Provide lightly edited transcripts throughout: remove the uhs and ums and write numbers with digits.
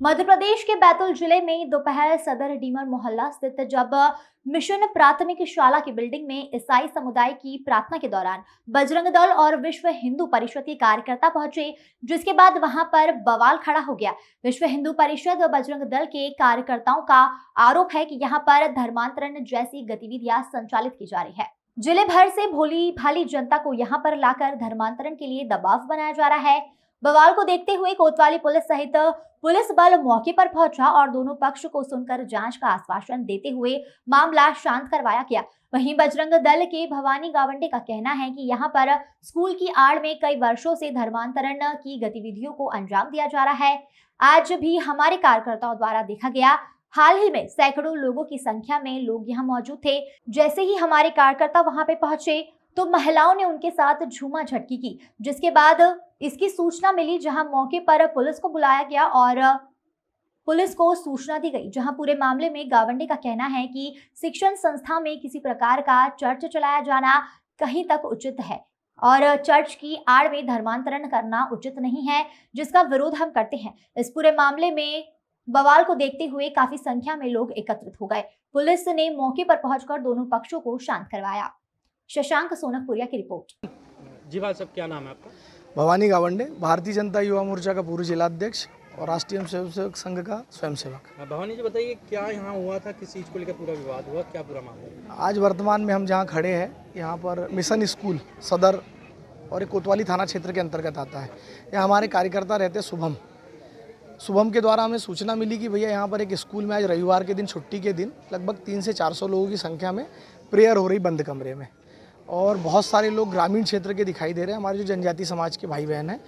मध्य प्रदेश के बैतूल जिले में दोपहर सदर डीमर मोहल्ला स्थित जब मिशन प्राथमिक शाला की बिल्डिंग में ईसाई समुदाय की प्रार्थना के दौरान बजरंग दल और विश्व हिंदू परिषद के कार्यकर्ता पहुंचे, जिसके बाद वहां पर बवाल खड़ा हो गया। विश्व हिंदू परिषद और बजरंग दल के कार्यकर्ताओं का आरोप है कि यहां पर धर्मांतरण जैसी गतिविधियां संचालित की जा रही है। जिले भर से भोली भाली जनता को यहां पर लाकर धर्मांतरण के लिए दबाव बनाया जा रहा है। बवाल को देखते हुए कोतवाली पुलिस सहित पुलिस बल मौके पर पहुंचा और दोनों पक्ष को सुनकर जांच का आश्वासन देते हुए मामला शांत करवाया गया। वहीं बजरंग दल के भवानी गावंडे का कहना है कि यहां पर स्कूल की आड़ में कई वर्षों से धर्मांतरण की गतिविधियों को अंजाम दिया जा रहा है। आज भी हमारे कार्यकर्ताओं द्वारा देखा गया। हाल ही में सैकड़ों लोगों की संख्या में लोग यहाँ मौजूद थे। जैसे ही हमारे कार्यकर्ता वहां पे पहुंचे तो महिलाओं ने उनके साथ झूमा झटकी की, जिसके बाद इसकी सूचना मिली, जहां मौके पर पुलिस को बुलाया गया और पुलिस को सूचना दी गई। जहां पूरे मामले में गावंडे का कहना है कि शिक्षण संस्था में किसी प्रकार का चर्च चलाया जाना कहीं तक उचित है और चर्च की आड़ में धर्मांतरण करना उचित नहीं है, जिसका विरोध हम करते हैं। इस पूरे मामले में बवाल को देखते हुए काफी संख्या में लोग एकत्रित हो गए। पुलिस ने मौके पर पहुंचकर दोनों पक्षों को शांत करवाया। शशांक सोनकपुरिया की रिपोर्ट। जी भाई साहब, क्या नाम है आपका? भवानी गावंडे, भारतीय जनता युवा मोर्चा का पूर्व जिलाध्यक्ष और राष्ट्रीय स्वयंसेवक संघ का स्वयंसेवक। भवानी जी बताइए, क्या यहाँ हुआ था, किस चीज़ को लेकर पूरा विवाद हुआ, क्या पूरा मामला? आज वर्तमान में हम जहाँ खड़े हैं, यहाँ पर मिशन स्कूल सदर और एक कोतवाली थाना क्षेत्र के अंतर्गत आता है। यहाँ हमारे कार्यकर्ता रहते शुभम के द्वारा हमें सूचना मिली कि भैया यहाँ पर एक स्कूल में आज रविवार के दिन, छुट्टी के दिन, लगभग 300 से 400 लोगों की संख्या में प्रेयर हो रही बंद कमरे में, और बहुत सारे लोग ग्रामीण क्षेत्र के दिखाई दे रहे हैं। हमारे जो जनजाति समाज के भाई बहन हैं,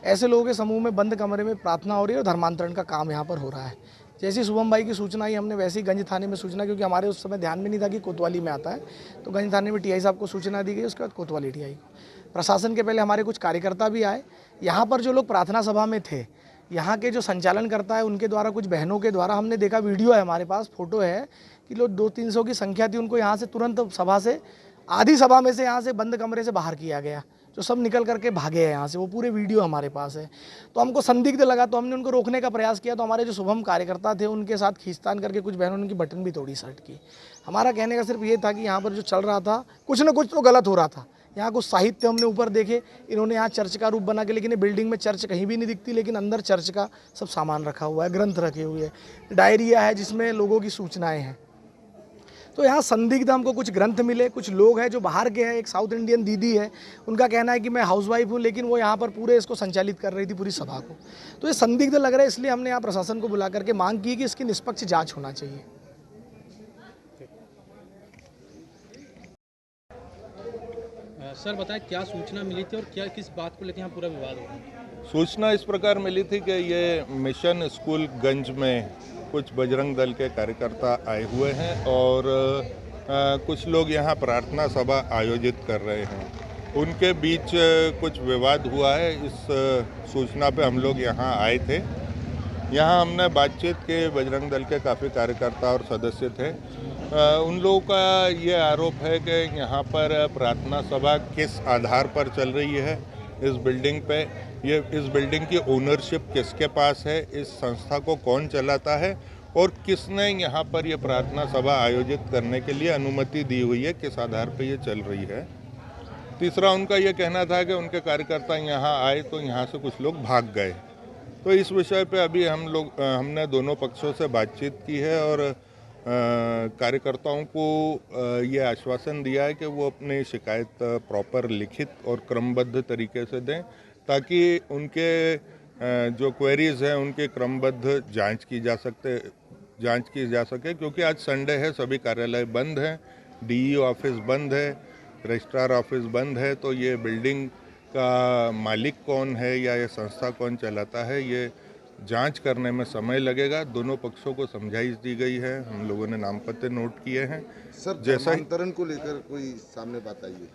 ऐसे लोगों के समूह में बंद कमरे में प्रार्थना हो रही है और धर्मांतरण का काम यहाँ पर हो रहा है। जैसे शुभम भाई की सूचना आई, हमने वैसे ही गंज थाने में सूचना, क्योंकि हमारे उस समय ध्यान में नहीं था कि कोतवाली में आता है, तो गंज थाने में टीआई साहब को सूचना दी गई। उसके बाद कोतवाली टीआई को, प्रशासन के पहले हमारे कुछ कार्यकर्ता भी आए। यहाँ पर जो लोग प्रार्थना सभा में थे, यहाँ के जो संचालन करता है, उनके द्वारा, कुछ बहनों के द्वारा, हमने देखा, वीडियो है हमारे पास, फोटो है, कि लोग 200-300 की संख्या थी, उनको यहाँ से तुरंत सभा से, आधी सभा में से यहाँ से बंद कमरे से बाहर किया गया, जो सब निकल करके भागे हैं यहाँ से। वो पूरे वीडियो हमारे पास है। तो हमको संदिग्ध लगा, तो हमने उनको रोकने का प्रयास किया। तो हमारे जो शुभम कार्यकर्ता थे, उनके साथ खींचतान करके कुछ बहनों ने उनकी बटन भी तोड़ी शर्ट की। हमारा कहने का सिर्फ ये था कि यहाँ पर जो चल रहा था, कुछ ना कुछ तो गलत हो रहा था। यहाँ कुछ साहित्य हमने ऊपर देखे, इन्होंने यहाँ चर्च का रूप बना के, लेकिन ये बिल्डिंग में चर्च कहीं भी नहीं दिखती, लेकिन अंदर चर्च का सब सामान रखा हुआ है, ग्रंथ रखे हुए हैं, डायरिया है जिसमें लोगों की सूचनाएँ हैं। तो यहाँ संदिग्ध हमको कुछ ग्रंथ मिले। कुछ लोग हैं जो बाहर के हैं, एक साउथ इंडियन दीदी है, उनका कहना है कि मैं हाउसवाइफ हूँ, लेकिन वो यहाँ पर पूरे इसको संचालित कर रही थी, पूरी सभा को। तो ये संदिग्ध लग रहा है, इसलिए हमने यहाँ प्रशासन को बुला करके मांग की कि इसकी निष्पक्ष जांच होना चाहिए। सर बताएं, क्या सूचना मिली थी और क्या, किस बात को लेकर यहाँ पूरा विवाद हो रहा है? सूचना इस प्रकार मिली थी कि ये मिशन स्कूल गंज में कुछ बजरंग दल के कार्यकर्ता आए हुए हैं और कुछ लोग यहाँ प्रार्थना सभा आयोजित कर रहे हैं। उनके बीच कुछ विवाद हुआ है। इस सूचना पे हम लोग यहाँ आए थे। यहाँ हमने बातचीत के, बजरंग दल के काफ़ी कार्यकर्ता और सदस्य थे। उन लोगों का ये आरोप है कि यहाँ पर प्रार्थना सभा किस आधार पर चल रही है, इस बिल्डिंग पे, ये इस बिल्डिंग की ओनरशिप किसके पास है, इस संस्था को कौन चलाता है और किसने यहाँ पर ये प्रार्थना सभा आयोजित करने के लिए अनुमति दी हुई है, किस आधार पे ये चल रही है। तीसरा, उनका ये कहना था कि उनके कार्यकर्ता यहाँ आए तो यहाँ से कुछ लोग भाग गए। तो इस विषय पे अभी हमने दोनों पक्षों से बातचीत की है और कार्यकर्ताओं को ये आश्वासन दिया है कि वो अपनी शिकायत प्रॉपर लिखित और क्रमबद्ध तरीके से दें, ताकि उनके जो क्वेरीज हैं उनके क्रमबद्ध जांच की जा सके, क्योंकि आज संडे है, सभी कार्यालय बंद हैं, डीईओ ऑफिस बंद है, रजिस्ट्रार ऑफिस बंद है। तो ये बिल्डिंग का मालिक कौन है या ये संस्था कौन चलाता है, ये जांच करने में समय लगेगा। दोनों पक्षों को समझाइश दी गई है, हम लोगों ने नामपत्र नोट किए हैं। सर, धर्मांतरण को लेकर कोई सामने बात आई है?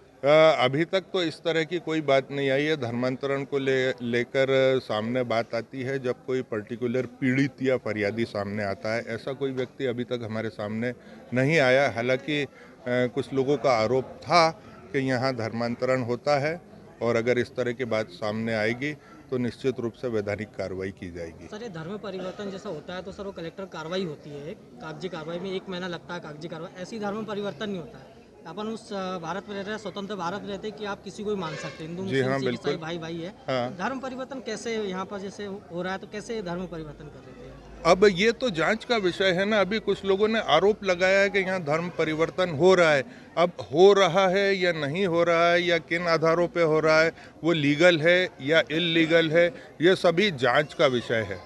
अभी तक तो इस तरह की कोई बात नहीं आई है। धर्मांतरण को लेकर सामने बात आती है जब कोई पर्टिकुलर पीड़ित या फरियादी सामने आता है। ऐसा कोई व्यक्ति अभी तक हमारे सामने नहीं आया। हालांकि कुछ लोगों का आरोप था कि यहाँ धर्मांतरण होता है, और अगर इस तरह की बात सामने आएगी तो निश्चित रूप से वैधानिक कार्रवाई की जाएगी। सर, ये धर्म परिवर्तन जैसा होता है तो सर वो कलेक्टर कार्रवाई होती है, कागजी कार्रवाई में 1 महीना लगता है कागजी कार्रवाई, ऐसी धर्म परिवर्तन नहीं होता है। अपन उस भारत में रह रहे हैं, स्वतंत्र भारत में रहते हैं कि आप किसी को भी मान सकते हैं, हिंदू जी हाँ, मुस्लिम सिख बिल्कुल। ईसाई भाई भाई है। हाँ। धर्म परिवर्तन कैसे यहाँ पर जैसे हो रहा है तो कैसे धर्म परिवर्तन कर रहे थे? अब ये तो जांच का विषय है ना। अभी कुछ लोगों ने आरोप लगाया है कि यहाँ धर्म परिवर्तन हो रहा है। अब हो रहा है या नहीं हो रहा है या किन आधारों पे हो रहा है, वो लीगल है या इलीगल है, ये सभी जांच का विषय है।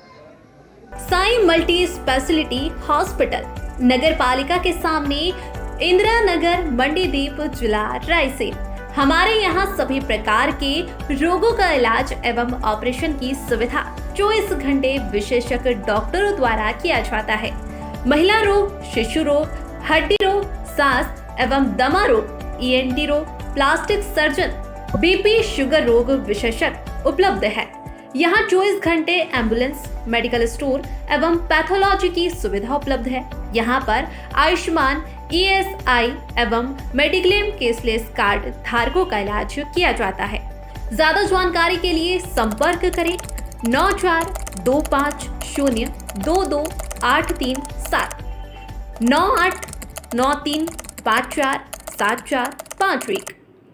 साई मल्टी स्पेशलिटी हॉस्पिटल, नगर पालिका के सामने, इंदिरा नगर, मंडीदीप, जिला रायसेन। हमारे यहाँ सभी प्रकार के रोगों का इलाज एवं ऑपरेशन की सुविधा 24 घंटे विशेषज्ञ डॉक्टरों द्वारा किया जाता है। महिला रोग, शिशु रोग, हड्डी रोग, सांस एवं दमा रोग, ENT रोग, प्लास्टिक सर्जन, BP, शुगर रोग विशेषज्ञ उपलब्ध है। यहाँ 24 घंटे एम्बुलेंस, मेडिकल स्टोर एवं पैथोलॉजी की सुविधा उपलब्ध है। यहाँ पर आयुष्मान, ESI एवं मेडिक्लेम केसलेस कार्ड धारकों का इलाज किया जाता है। ज्यादा जानकारी के लिए संपर्क करें 9425022837 9893547451।